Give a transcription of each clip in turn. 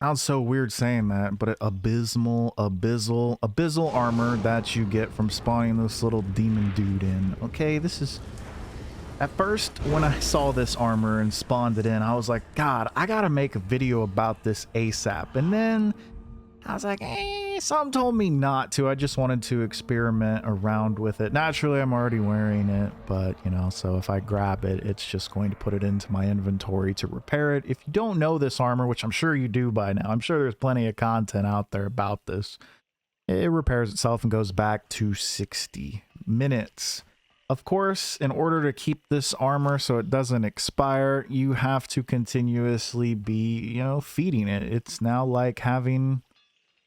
Sounds so weird saying that, but abyssal armor that you get from spawning this little demon dude in. Okay, this is... At first, when I saw this armor and spawned it in, I was like, God, I gotta make a video about this ASAP. And then I was like, something told me not to. I just wanted to experiment around with it. Naturally, I'm already wearing it, but, you know, so if I grab it, it's just going to put it into my inventory to repair it. If you don't know this armor, which I'm sure you do by now, I'm sure there's plenty of content out there about this. It repairs itself and goes back to 60 minutes. Of course, in order to keep this armor so it doesn't expire, you have to continuously be, you know, feeding it. It's now like having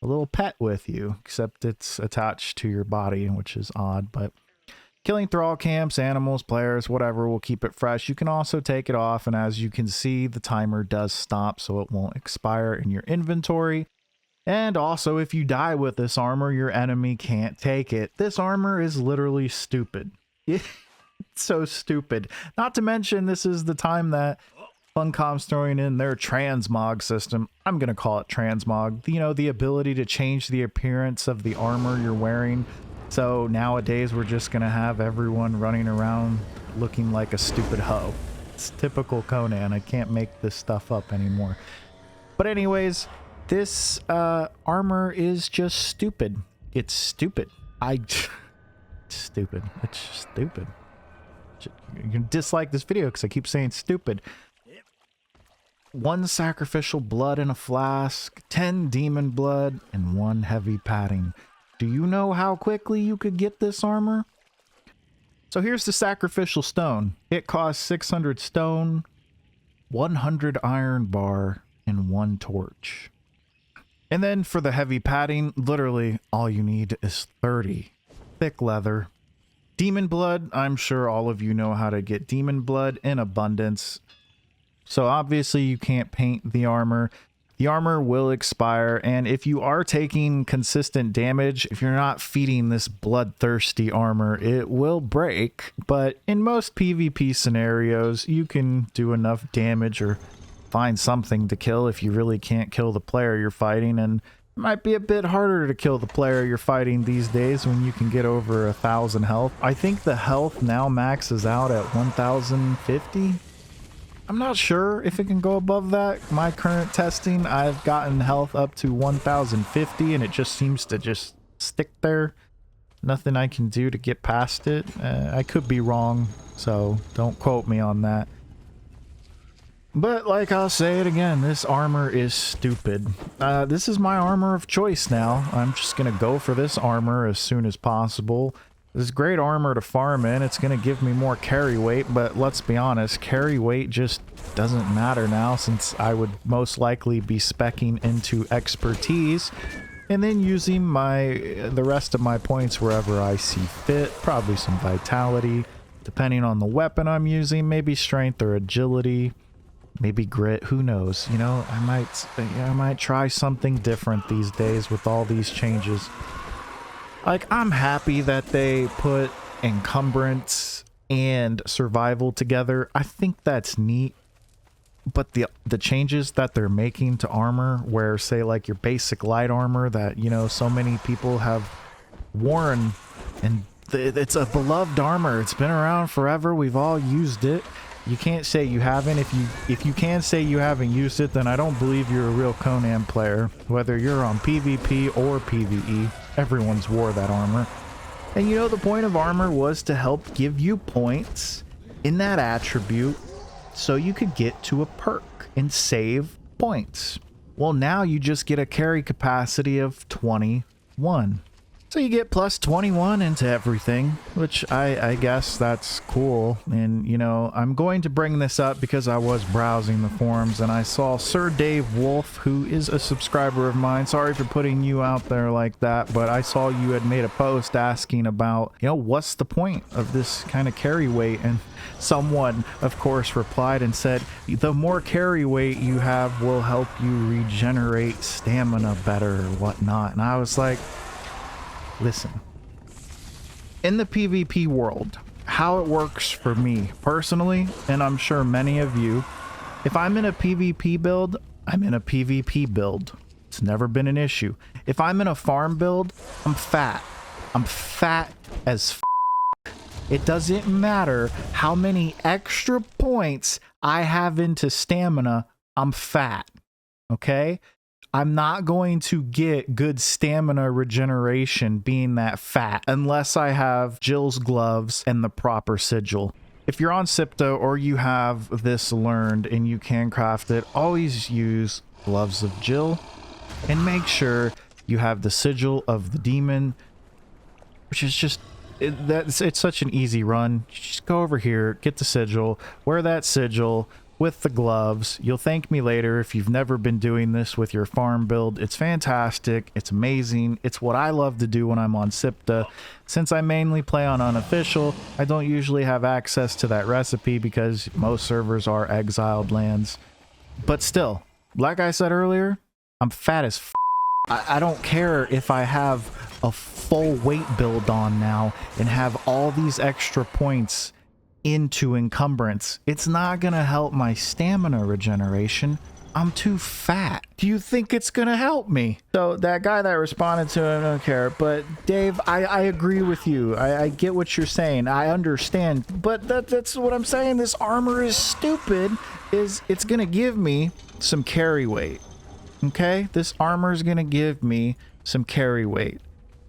a little pet with you, except it's attached to your body, which is odd. But killing thrall camps, animals, players, whatever will keep it fresh. You can also take it off, and as you can see, the timer does stop so it won't expire in your inventory. And also, if you die with this armor, your enemy can't take it. This armor is literally stupid. It's so stupid. Not to mention, this is the time that Funcom's throwing in their transmog system. I'm going to call it transmog. You know, the ability to change the appearance of the armor you're wearing. So nowadays, we're just going to have everyone running around looking like a stupid hoe. It's typical Conan. I can't make this stuff up anymore. But anyways, this armor is just stupid. It's stupid. Stupid. It's stupid. You can dislike this video because I keep saying stupid. 1 sacrificial blood in a flask, 10 demon blood, and 1 heavy padding. Do you know how quickly you could get this armor? So here's the sacrificial stone. It costs 600 stone, 100 iron bar, and 1 torch. And then for the heavy padding, literally all you need is 30. Thick leather. Demon blood, I'm sure all of you know how to get demon blood in abundance. So obviously you can't paint the armor. The armor will expire, and if you are taking consistent damage, if you're not feeding this bloodthirsty armor, it will break. But in most PvP scenarios, you can do enough damage or find something to kill if you really can't kill the player you're fighting, and it might be a bit harder to kill the player you're fighting these days when you can get over 1,000 health. I think the health now maxes out at 1,050. I'm not sure if it can go above that. My current testing, I've gotten health up to 1,050 and it just seems to just stick there. Nothing I can do to get past it. I could be wrong, so don't quote me on that. But like I'll say it again, this armor is stupid. This is my armor of choice now. I'm just gonna go for this armor as soon as possible. This is great armor to farm in. It's gonna give me more carry weight, but let's be honest, carry weight just doesn't matter now since I would most likely be speccing into expertise and then using the rest of my points wherever I see fit. Probably some vitality, depending on the weapon I'm using, maybe strength or agility. Maybe grit, who knows? You know, I might try something different these days with all these changes. Like, I'm happy that they put encumbrance and survival together. I think that's neat. But the changes that they're making to armor, where say like your basic light armor that, you know, so many people have worn, and it's a beloved armor. It's been around forever. We've all used it. You can't say you haven't. If you can say you haven't used it, then I don't believe you're a real Conan player. Whether you're on PvP or PvE, everyone's wore that armor. And you know, the point of armor was to help give you points in that attribute so you could get to a perk and save points. Well, now you just get a carry capacity of 21. So you get plus 21 into everything, which I guess that's cool. And, you know, I'm going to bring this up because I was browsing the forums and I saw Sir Dave Wolf, who is a subscriber of mine. Sorry for putting you out there like that, but I saw you had made a post asking about, you know, what's the point of this kind of carry weight? And someone, of course, replied and said, the more carry weight you have will help you regenerate stamina better or whatnot. And I was like, listen, in the PvP world, how it works for me personally, and I'm sure many of you, if I'm in a PvP build, I'm in a PvP build. It's never been an issue. If I'm in a farm build, I'm fat. I'm fat as f. It doesn't matter how many extra points I have into stamina, I'm fat. Okay? I'm not going to get good stamina regeneration being that fat unless I have Jill's gloves and the proper sigil. If you're on Sipta or you have this learned and you can craft it, always use gloves of Jill and make sure you have the sigil of the demon, which is just it's such an easy run. You just go over here, get the sigil, wear that sigil with the gloves. You'll thank me later if you've never been doing this with your farm build. It's fantastic. It's amazing. It's what I love to do when I'm on Sipta. Since I mainly play on unofficial, I don't usually have access to that recipe because most servers are exiled lands. But still, like I said earlier, I'm fat as f. I don't care if I have a full weight build on now and have all these extra points into encumbrance. It's not gonna help my stamina regeneration. I'm too fat. Do you think it's gonna help me? So that guy that responded to him, I don't care. But Dave, I agree with you. I get what you're saying. I understand. But that's what I'm saying. This armor is stupid. It's gonna give me some carry weight. Okay? This armor is gonna give me some carry weight.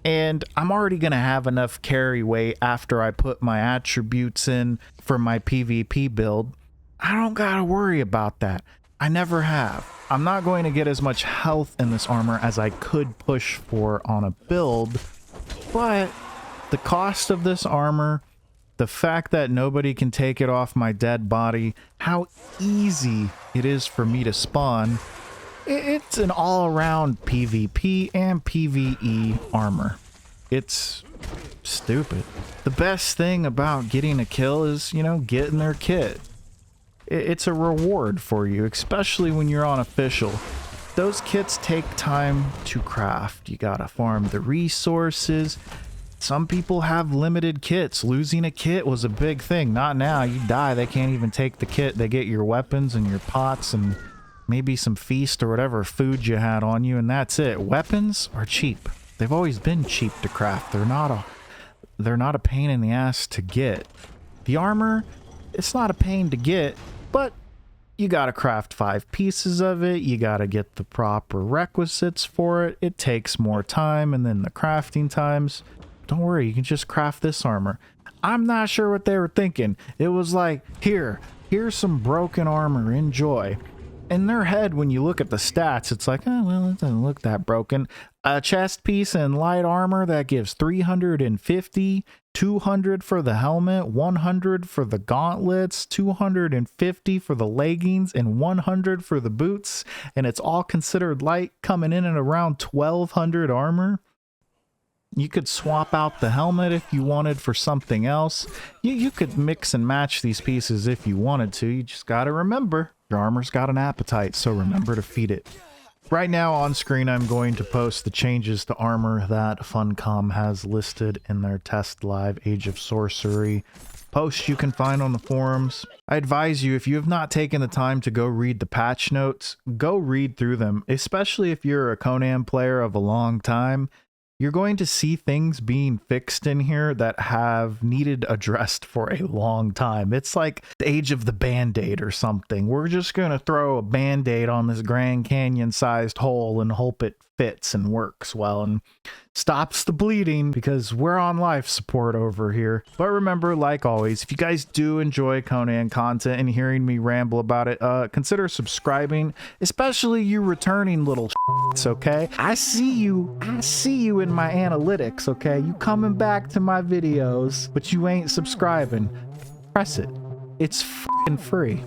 And I'm already going to have enough carry weight after I put my attributes in for my PvP build. I don't got to worry about that. I never have. I'm not going to get as much health in this armor as I could push for on a build. But the cost of this armor, the fact that nobody can take it off my dead body, how easy it is for me to spawn, it's an all-around PvP and PvE armor. It's stupid. The best thing about getting a kill is, you know, getting their kit. It's a reward for you, especially when you're on official. Those kits take time to craft. You gotta farm the resources. Some people have limited kits. Losing a kit was a big thing. Not now. You die, they can't even take the kit. They get your weapons and your pots and maybe some feast or whatever food you had on you, and that's it. Weapons are cheap. They've always been cheap to craft. They're not a pain in the ass to get. The armor, it's not a pain to get, but you gotta craft 5 pieces of it. You gotta get the proper requisites for it. It takes more time, and then the crafting times. Don't worry, you can just craft this armor. I'm not sure what they were thinking. It was like, here's some broken armor, enjoy. In their head, when you look at the stats, it's like, oh, well, it doesn't look that broken. A chest piece and light armor that gives 350, 200 for the helmet, 100 for the gauntlets, 250 for the leggings, and 100 for the boots. And it's all considered light, coming in at around 1200 armor. You could swap out the helmet if you wanted for something else. You could mix and match these pieces if you wanted to. You just got to remember, your armor's got an appetite, so remember to feed it. Right now on screen, I'm going to post the changes to armor that Funcom has listed in their TESTLIVE Age of Sorcery post you can find on the forums. I advise you, if you have not taken the time to go read the patch notes, go read through them, especially if you're a Conan player of a long time. You're going to see things being fixed in here that have needed addressed for a long time. It's like the age of the Band-Aid or something. We're just going to throw a Band-Aid on this Grand Canyon-sized hole and hope it fits and works well and stops the bleeding, because we're on life support over here. But remember, like always, if you guys do enjoy Conan content and hearing me ramble about it, consider subscribing, especially you returning little shits, okay? I see you in my analytics, okay? You coming back to my videos, but you ain't subscribing. Press it. It's f***ing free.